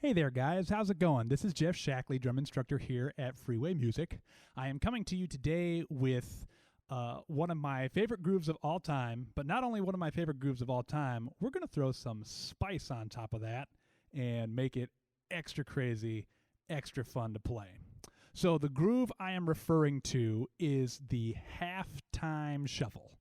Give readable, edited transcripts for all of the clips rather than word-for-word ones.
Hey there, guys. How's it going? This is Geoff Shackley, drum instructor here at Freeway Music. I am coming to you today with one of my favorite grooves of all time, but not only one of my favorite grooves of all time, we're going to throw some spice on top of that and make it extra crazy, extra fun to play. So the groove I am referring to is the halftime shuffle.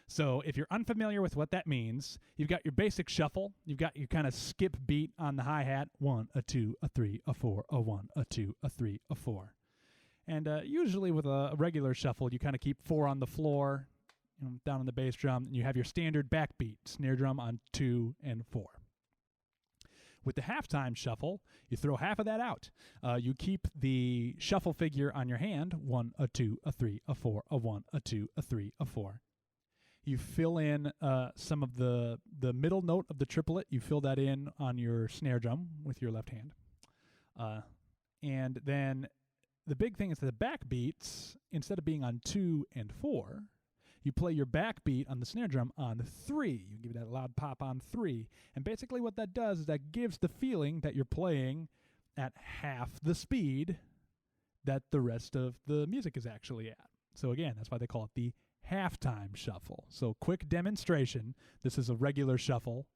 So if you're unfamiliar with what that means, you've got your basic shuffle. You've got your kind of skip beat on the hi-hat. 1, a 2, a 3, a 4, a 1, a 2, a 3, a 4. And usually with a regular shuffle, you kind of keep 4 on the floor, down on the bass drum, and you have your standard backbeat, snare drum on 2 and 4. With the halftime shuffle, you throw half of that out. You keep the shuffle figure on your hand, 1, a 2, a 3, a 4, a 1, a 2, a 3, a 4. You fill in some of the middle note of the triplet. You fill that in on your snare drum with your left hand. And then the big thing is that the backbeats, instead of being on 2 and 4, you play your backbeat on the snare drum on 3. You give that loud pop on 3. And basically what that does is that gives the feeling that you're playing at half the speed that the rest of the music is actually at. So again, that's why they call it the halftime shuffle. So quick demonstration. This is a regular shuffle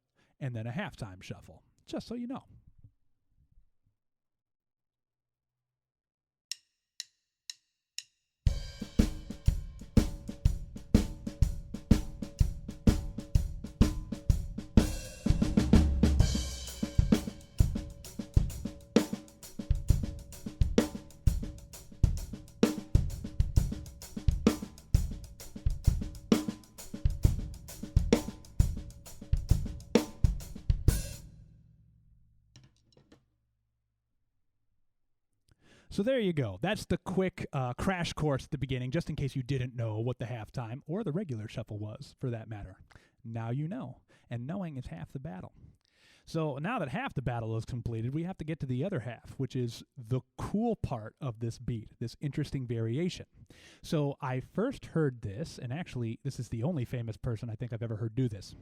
and then a halftime shuffle, just so you know. So there you go. That's the quick crash course at the beginning, just in case you didn't know what the halftime or the regular shuffle was, for that matter. Now you know, and knowing is half the battle. So now that half the battle is completed, we have to get to the other half, which is the cool part of this beat, this interesting variation. So I first heard this, and actually this is the only famous person I think I've ever heard do this.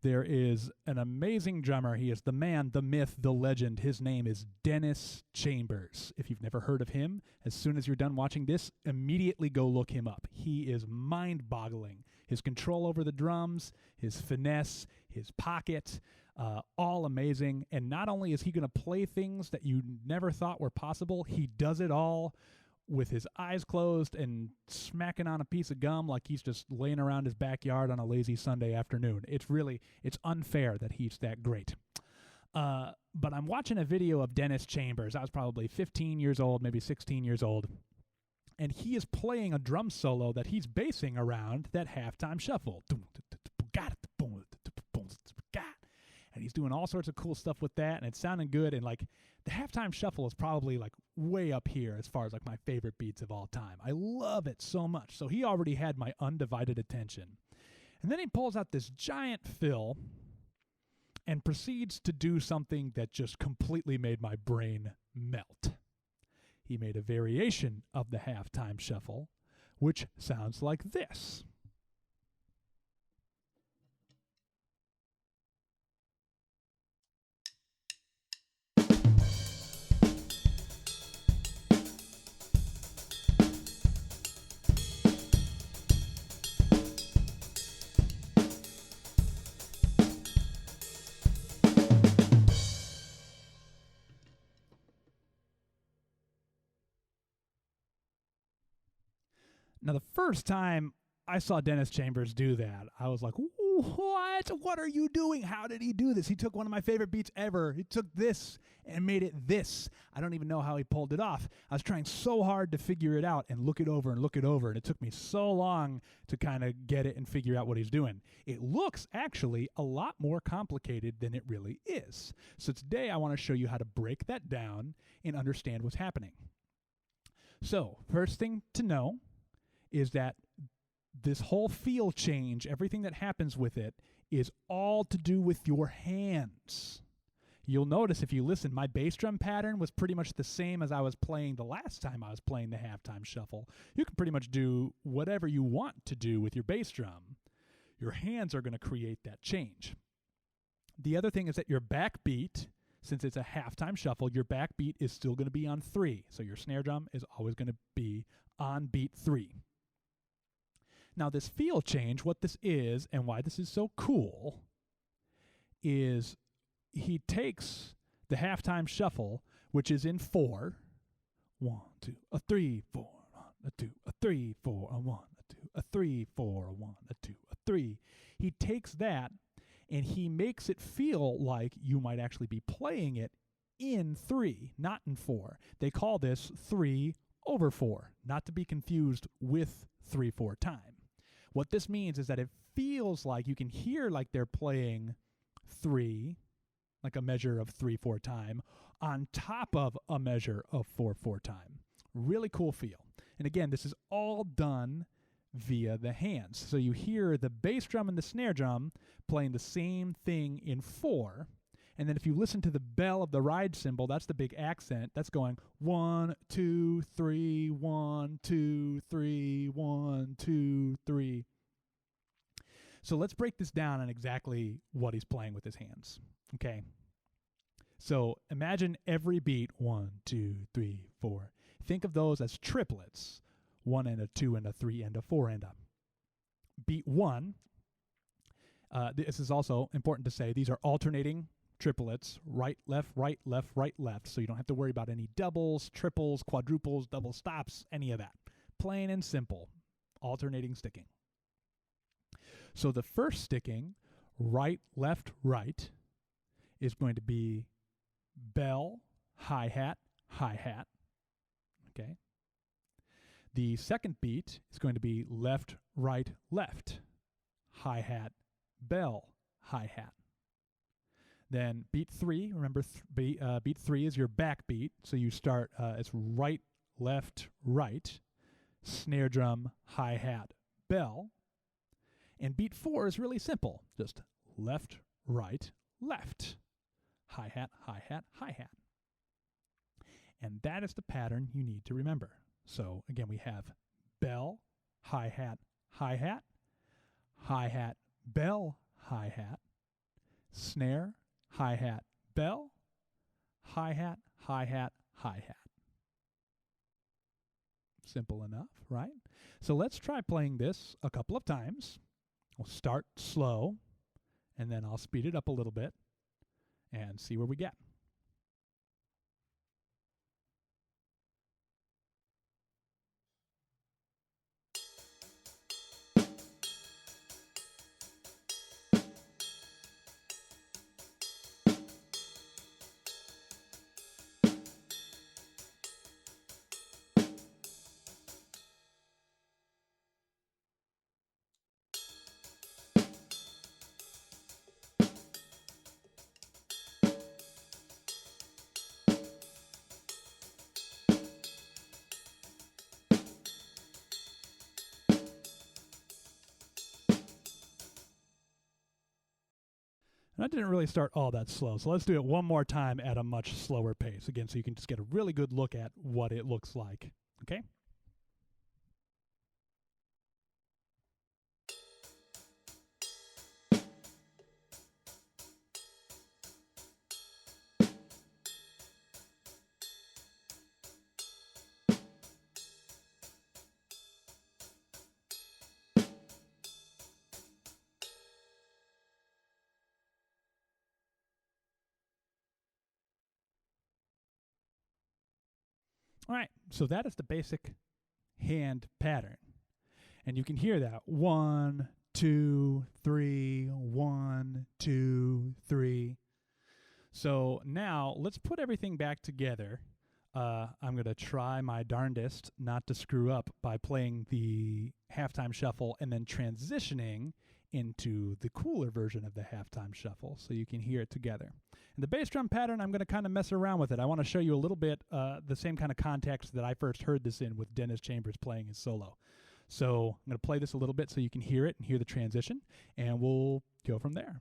There is an amazing drummer. He is the man, the myth, the legend. His name is Dennis Chambers. If you've never heard of him, as soon as you're done watching this, immediately go look him up. He is mind-boggling. His control over the drums, his finesse, his pocket, all amazing. And not only is he going to play things that you never thought were possible, he does it all with his eyes closed and smacking on a piece of gum like he's just laying around his backyard on a lazy Sunday afternoon. It's unfair that he's that great. But I'm watching a video of Dennis Chambers. I was probably 15 years old, maybe 16 years old. And he is playing a drum solo that he's basing around that halftime shuffle. And he's doing all sorts of cool stuff with that, and it's sounding good. And like the halftime shuffle is probably like way up here as far as like my favorite beats of all time. I love it so much. So he already had my undivided attention. And then he pulls out this giant fill and proceeds to do something that just completely made my brain melt. He made a variation of the halftime shuffle, which sounds like this. Now, the first time I saw Dennis Chambers do that, I was like, what? What are you doing? How did he do this? He took one of my favorite beats ever. He took this and made it this. I don't even know how he pulled it off. I was trying so hard to figure it out and look it over, and it took me so long to kind of get it and figure out what he's doing. It looks actually a lot more complicated than it really is. So today I want to show you how to break that down and understand what's happening. So, first thing to know is that this whole feel change, everything that happens with it, is all to do with your hands. You'll notice if you listen, my bass drum pattern was pretty much the same as I was playing the last time I was playing the halftime shuffle. You can pretty much do whatever you want to do with your bass drum. Your hands are going to create that change. The other thing is that your backbeat since it's a halftime shuffle, your backbeat is still going to be on 3. So your snare drum is always going to be on beat 3. Now this feel change, what this is and why this is so cool, is he takes the halftime shuffle, which is in 4, 1, 2, a 3, 4, 1, a 2, a 3, 4, a 1, a 2, a 3, 4, a 1, a 2, a 3. He takes that and he makes it feel like you might actually be playing it in 3, not in 4. They call this 3/4, not to be confused with 3/4 time. What this means is that it feels like you can hear like they're playing 3, like a measure of 3/4 time, on top of a measure of 4/4 time. Really cool feel. And again, this is all done via the hands. So you hear the bass drum and the snare drum playing the same thing in 4. And then if you listen to the bell of the ride cymbal, that's the big accent. That's going 1, 2, 3, 1, 2, 3, 1, 2, 3. So let's break this down on exactly what he's playing with his hands. Okay. So imagine every beat, 1, 2, 3, 4. Think of those as triplets. 1 and a 2 and a 3 and a 4 and a. Beat 1, this is also important to say, these are alternating triplets, right, left, right, left, right, left, so you don't have to worry about any doubles, triples, quadruples, double stops, any of that. Plain and simple, alternating sticking. So the first sticking, right, left, right, is going to be bell, hi-hat, hi-hat, okay? The second beat is going to be left, right, left, hi-hat, bell, hi-hat. Then beat 3, remember beat 3 is your back beat, so you start, it's right, left, right, snare drum, hi-hat, bell. And beat 4 is really simple, just left, right, left, hi-hat, hi-hat, hi-hat. And that is the pattern you need to remember. So again, we have bell, hi-hat, hi-hat, hi-hat, bell, hi-hat, snare, hi-hat, bell, hi-hat, hi-hat, hi-hat. Simple enough, right? So let's try playing this a couple of times. We'll start slow, and then I'll speed it up a little bit and see where we get. And I didn't really start all that slow, so let's do it one more time at a much slower pace, again, so you can just get a really good look at what it looks like, okay? All right, so that is the basic hand pattern. And you can hear that 1, 2, 3, 1, 2, 3. So now let's put everything back together. I'm going to try my darndest not to screw up by playing the halftime shuffle and then transitioning into the cooler version of the halftime shuffle so you can hear it together. And the bass drum pattern, I'm going to kind of mess around with it. I want to show you a little bit the same kind of context that I first heard this in with Dennis Chambers playing his solo. So I'm going to play this a little bit so you can hear it and hear the transition, and we'll go from there.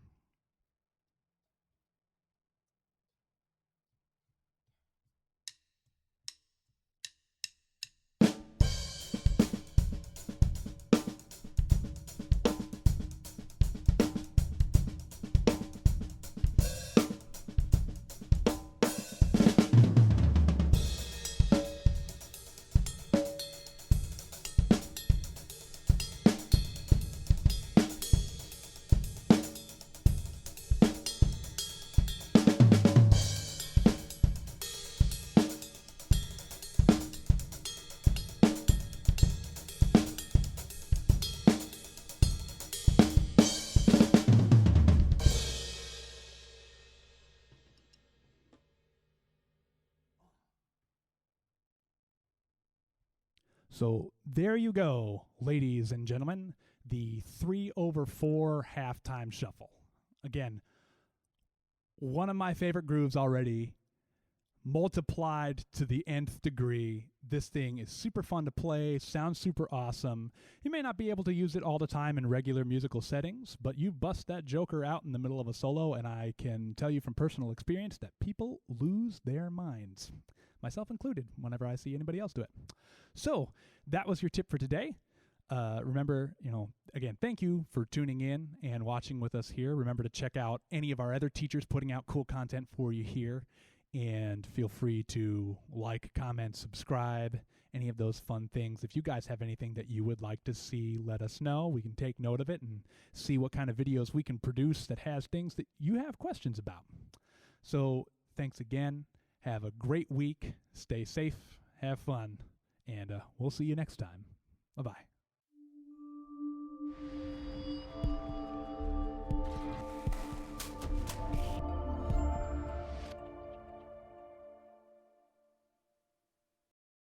So there you go, ladies and gentlemen, the 3/4 halftime shuffle. Again, one of my favorite grooves already, multiplied to the nth degree. This thing is super fun to play, sounds super awesome. You may not be able to use it all the time in regular musical settings, but you bust that joker out in the middle of a solo, and I can tell you from personal experience that people lose their minds, myself included, whenever I see anybody else do it. So that was your tip for today. Remember, again, thank you for tuning in and watching with us here. Remember to check out any of our other teachers putting out cool content for you here. And feel free to like, comment, subscribe, any of those fun things. If you guys have anything that you would like to see, let us know. We can take note of it and see what kind of videos we can produce that has things that you have questions about. So thanks again. Have a great week. Stay safe. Have fun. And we'll see you next time. Bye-bye.